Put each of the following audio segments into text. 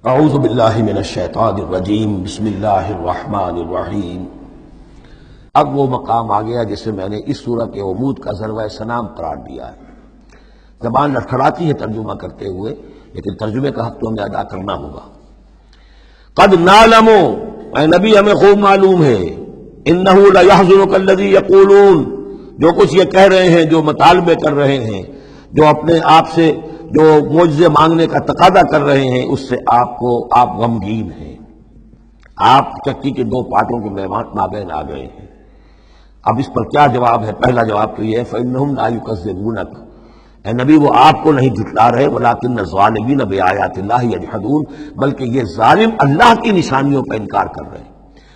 اعوذ باللہ من الشیطان الرجیم، بسم اللہ الرحمن الرحیم۔ اب وہ مقام آ گیا جسے میں نے اس سورہ کے عمود کا ذروہ سنام قرار دیا ہے۔ زبان لڑکھڑاتی ہے ترجمہ کرتے ہوئے، لیکن ترجمے کا حق تو ہمیں ادا کرنا ہوگا۔ قد نعلم، اے نبی ہمیں خوب معلوم ہے، انہ لیحزنک الذی یقولون، جو کچھ یہ کہہ رہے ہیں، جو مطالبے کر رہے ہیں، جو اپنے آپ سے جو معجزے مانگنے کا تقاضا کر رہے ہیں، اس سے آپ غمگین ہیں، آپ چکی کے دو پارٹوں کے مابین آ گئے ہیں۔ اب اس پر کیا جواب ہے؟ پہلا جواب تو یہ ہے فإنہم لا یکذبونک، اے نبی وہ آپ کو نہیں جھٹلا رہے، ولکن الظالمین بآیات اللہ یجحدون، بلکہ یہ ظالم اللہ کی نشانیوں کا انکار کر رہے ہیں،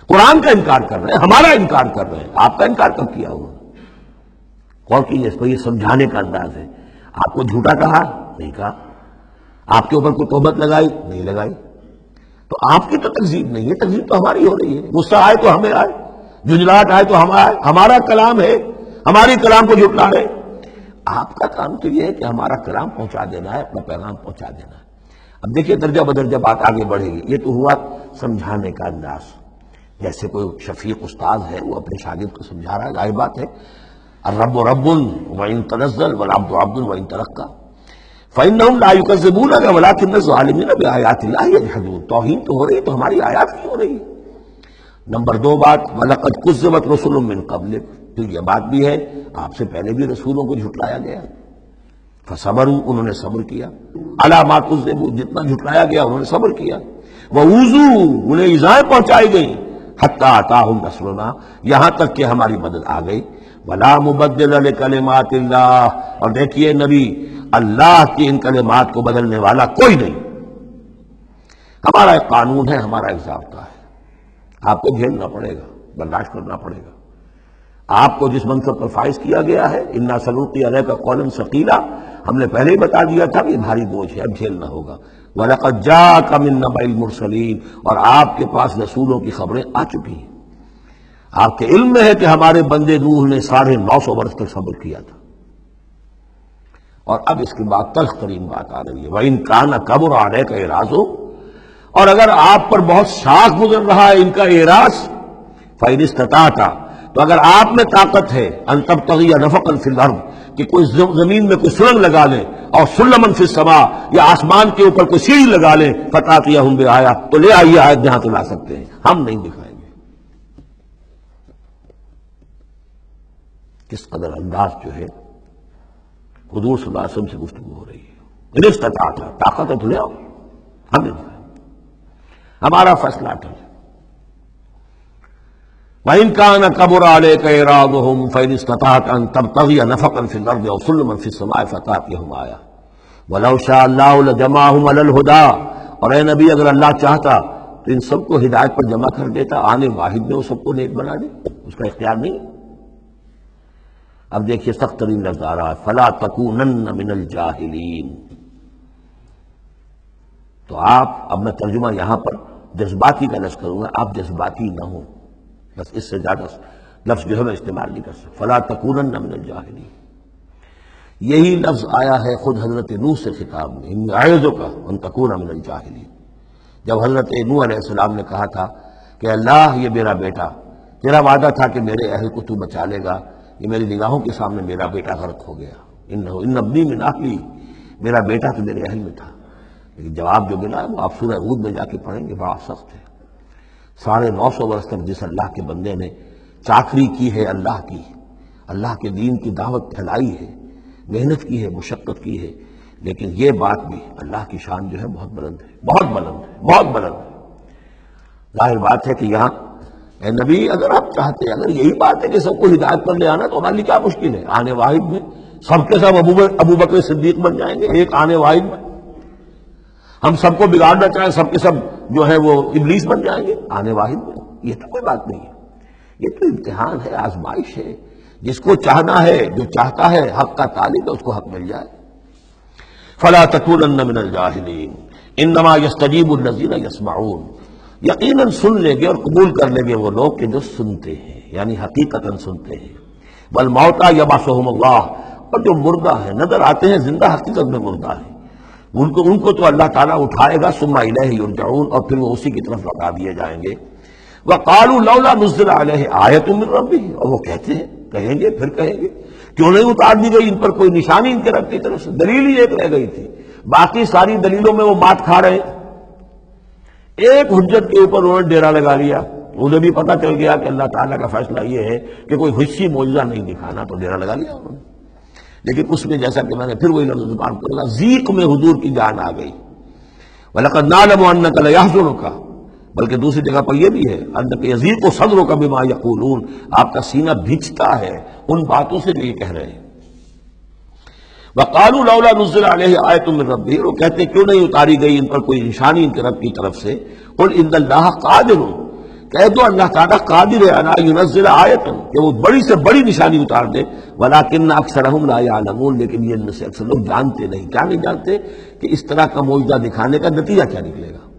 قرآن کا انکار کر رہے ہیں، ہمارا انکار کر رہے ہیں۔ آپ کا انکار کب کیا انہوں نے؟ غور کیجیے، اس پر یہ سمجھانے کا انداز ہے۔ آپ کو جھوٹا کہا؟ نہیں کہا۔ آپ کے اوپر کوئی تہمت لگائی؟ نہیں لگائی۔ تو آپ کی تو تکذیب نہیں ہے، تکذیب تو ہماری ہو رہی ہے۔ غصہ آئے تو ہمیں آئے، جھنجھلاہٹ آئے تو ہم آئے، ہمارا کلام ہے، ہماری کلام کو جھٹلا رہے۔ آپ کا کام تو یہ ہے کہ ہمارا کلام پہنچا دینا ہے، اپنا پیغام پہنچا دینا ہے۔ اب دیکھیے درجہ بدرجہ بات آگے بڑھے گی۔ یہ تو ہوا سمجھانے کا انداز، جیسے کوئی شفیق استاد ہے، وہ اپنے شاگرد کو سمجھا رہا ہے۔ ظاہر بات ہے، الرب رب وإن تنزل والعبد عبد وإن ترقى فإنهم لا يكذبونك ولكن الظالمين بآيات الله يجحدون۔ توہین تو ہو رہی تو ہماری آیات کی ہو رہی ہے۔ نمبر دو بات، وَلَقَدْ كُذِّبَتْ رُسُلٌ مِّن قَبْلِكَ، پھر یہ بات بھی ہے آپ سے پہلے بھی رسولوں کو جھٹلایا گیا، فصبروا، انہوں نے صبر کیا، عَلَىٰ مَا كُذِّبُوا، جتنا جھٹلایا گیا انہوں نے صبر کیا، وَأُوذُوا، انہیں ایذائیں پہنچائی گئیں، حَتَّىٰ أَتَاهُمْ نَصْرُنَا، یہاں تک کہ ہماری مدد آ گئی، وَلَا مُبَدِّلَ لِكَلِمَاتِ اللَّهِ، اور دیکھیے نبی، اللہ کی ان کلمات کو بدلنے والا کوئی نہیں۔ ہمارا ایک قانون ہے، ہمارا ایک ضابطہ ہے، آپ کو جھیلنا پڑے گا، برداشت کرنا پڑے گا۔ آپ کو جس منصب پر فائز کیا گیا ہے، اِنَّا سَنُلْقِي عَلَيْكَ قَوْلًا ثَقِيلًا، ہم نے پہلے ہی بتا دیا تھا کہ بھاری بوجھ ہے، اب جھیلنا ہوگا۔ وَلَقَدْ جَاءَكَ مِن نَّبَإِ الْمُرْسَلِينَ، اور آپ کے پاس رسولوں کی خبریں آ چکی ہیں۔ آپ کے علم میں ہے کہ ہمارے بندے نوح نے 950 برس تک صبر کیا تھا۔ اور اب اس کے بعد تلخ ترین بات آ رہی ہے، وَإِن كَانَ كَبُرَ عَلَيْكَ إِعْرَاضُهُ، اور اگر آپ پر بہت شاق گزر رہا ہے ان کا اعراض، فَإِنِ اسْتَطَعْتَ، تو اگر آپ میں طاقت ہے، أَن تَبْتَغِيَ نَفَقًا فِي الْأَرْضِ، کہ کوئی زمین میں کوئی سرنگ لگا لیں، اور سلمًا فِي السَّمَاء، یا آسمان کے اوپر کوئی سیڑھی لگا لیں، فَتَأْتِيَهُم بِآیَةٍ، تو لے آئیے آیت جہاں تو لا سکتے ہیں، ہم نہیں دکھائیں گے۔ کس قدر انداز جو ہے حضور صلی اللہ علیہ وسلم سے گفتگو ہو رہی ہے۔ ان استطاعت، طاقت ہے تو لے آؤ، ہم نہیں دکھائیں، ہمارا فیصلہ اٹل ہے۔ وَإِن كَانَ كَبُرَ عَلَيْكَ إِعْرَاضُهُمْ فَإِنِ اسْتَطَعْتَ أَن تَبْتَغِيَ نَفَقًا فِي الْأَرْضِ أَوْ سُلَّمًا فِي السَّمَاءِ فَتَأْتِيَهُمْ آیَةٌ وَلَوْ شَاءَ اللَّهُ لَجَمَعَهُمْ عَلَى الْهُدَىٰ، اور اے نبی اگر اللہ چاہتا تو ان سب کو ہدایت پر جمع کر دیتا، آنے واحد میں وہ سب کو نیک بنا دے، اس کا اختیار نہیں۔ اب دیکھیے سخت ترین لفظ آ رہا ہے، فَلَا تَكُونَنَّ مِنَ الْجَاهِلِينَ۔ تو آپ، اب میں ترجمہ یہاں پر جذباتی کا لفظ کروں گا، آپ جذباتی نہ ہوں، بس اس سے زیادہ لفظ جو ہے میں استعمال نہیں کر سکتا۔ فَلَا تَكُونَنَّ مِنَ الْجَاهِلِينَ، یہی لفظ آیا ہے خود حضرت نوح سے خطاب میں، إِنِّي أَعِظُكَ أَن تَكُونَ مِنَ الْجَاهِلِينَ۔ جب حضرت نوح علیہ السلام نے کہا تھا کہ اللہ یہ میرا بیٹا، تیرا وعدہ تھا کہ میرے اہل کو تو بچا لے گا، یہ میری نگاہوں کے سامنے میرا بیٹا غرق ہو گیا، ان ابنی من اہلی، میرا بیٹا تو میرے اہل میں تھا۔ لیکن جواب جو ملا ہے وہ آپ سورہ ہود میں جا کے پڑھیں گے، بڑا سخت ہے۔ 950 برس تک جس اللہ کے بندے نے چاکری کی ہے اللہ کے دین کی دعوت پھیلائی ہے، محنت کی ہے، مشقت کی ہے، لیکن یہ بات بھی اللہ کی شان جو ہے بہت بلند ہے، بہت بلند ہے، بہت بلند ہے۔ ظاہر بات ہے کہ یہاں اے نبی اگر آپ چاہتے ہیں، اگر یہی بات ہے کہ سب کو ہدایت پر لے آنا، تو ہمارے لیے کیا مشکل ہے؟ آنے واحد میں سب کے سب ابو بکر صدیق بن جائیں گے، ایک آنے واحد میں ہم سب کو بگاڑنا چاہیں، سب کے سب جو ہے وہ ابلیس بن جائیں گے آنے واحد میں۔ یہ تو کوئی بات نہیں ہے، یہ تو امتحان ہے، آزمائش ہے۔ جس کو چاہنا ہے، جو چاہتا ہے، حق کا طالب ہے، اس کو حق مل جائے۔ فَلَا تَكُونَنَّ مِنَ الْجَاهِلِينَ إِنَّمَا يَسْتَجِيبُ الَّذِينَ يَسْمَعُونَ، یقیناً سن لیں گے اور قبول کر لیں گے وہ لوگ کہ جو سنتے ہیں، یعنی حقیقتاً سنتے ہیں۔ وَالْمَوْتَىٰ يَبْعَثُهُمُ اللَّهُ، اور جو مردہ ہیں، نظر آتے ہیں زندہ، حقیقت میں مردہ ہیں۔ ان کو تو اللہ تعالیٰ اٹھائے گا، ثم الیہ یرجعون، اور پھر وہ اسی کی طرف لوٹا دیے جائیں گے۔ وقالوا لولا نزل علیہ آیۃ من ربہ، اور وہ کہتے ہیں، کہیں گے پھر کہیں گے کیوں نہیں اتار دی گئی ان پر کوئی نشانی ان کے رب کی طرف سے؟ دلیل ہی ایک رہ گئی تھی، باقی ساری دلیلوں میں وہ مات کھا رہے ہیں۔ ایک حجت کے اوپر انہوں نے ڈیرا لگا لیا، انہیں بھی پتہ چل گیا کہ اللہ تعالیٰ کا فیصلہ یہ ہے کہ کوئی حسی معجزہ نہیں دکھانا، تو ڈیرا لگا لیا انہوں نے۔ لیکن اس میں جیسا کہ میں نے پھر وہی لفظ زبان کو لگا، ذیق میں حضور کی جان آ گئی۔ وَلَقَدْ نَعْلَمُ أَنَّكَ لَيَحْزُنُكَ، بلکہ دوسری جگہ پر یہ بھی ہے اَنَّكَ يَضِيقُ صَدْرُكَ بِمَا يَقُولُونَ، آپ کا سینہ بھیجتا ہے ان باتوں سے جو یہ کہہ رہے ہیں۔ وَقَالُوا لَوْلَا نُزِّلَ عَلَيْهِ آیَةٌ مِّن رَّبِّهِ، وہ کہتے ہیں کیوں نہیں اتاری گئی ان پر کوئی نشانی ان کے رب کی طرف سے۔ قُلْ إِنَّ اللَّهَ قَادِرٌ، کہہ دو اللہ تعالیٰ قادر ہے عَلَىٰ يُنَزِّلَ آیَةً، کہ وہ بڑی سے بڑی نشانی اتار دے، وَلَٰكِنَّ أَكْثَرَهُمْ لَا يَعْلَمُونَ، لیکن یہ ان میں سے اکثر لوگ جانتے نہیں۔ کیا نہیں جانتے؟ کہ اس طرح کا معجزہ دکھانے کا نتیجہ کیا نکلے گا،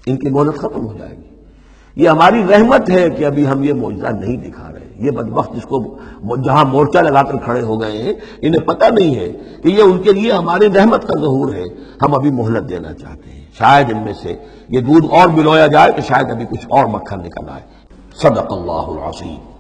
ان کی مہلت ختم ہو جائے گی۔ یہ ہماری رحمت ہے کہ ابھی ہم یہ معجزہ نہیں دکھا رہے۔ یہ بدبخت جس کو جہاں مورچہ لگا کر کھڑے ہو گئے ہیں، انہیں پتہ نہیں ہے کہ یہ ان کے لیے ہماری رحمت کا ظہور ہے، ہم ابھی مہلت دینا چاہتے ہیں، شاید ان میں سے یہ دودھ اور بلویا جائے تو شاید ابھی کچھ اور مکھن نکل آئے۔ صدق اللہ العظیم۔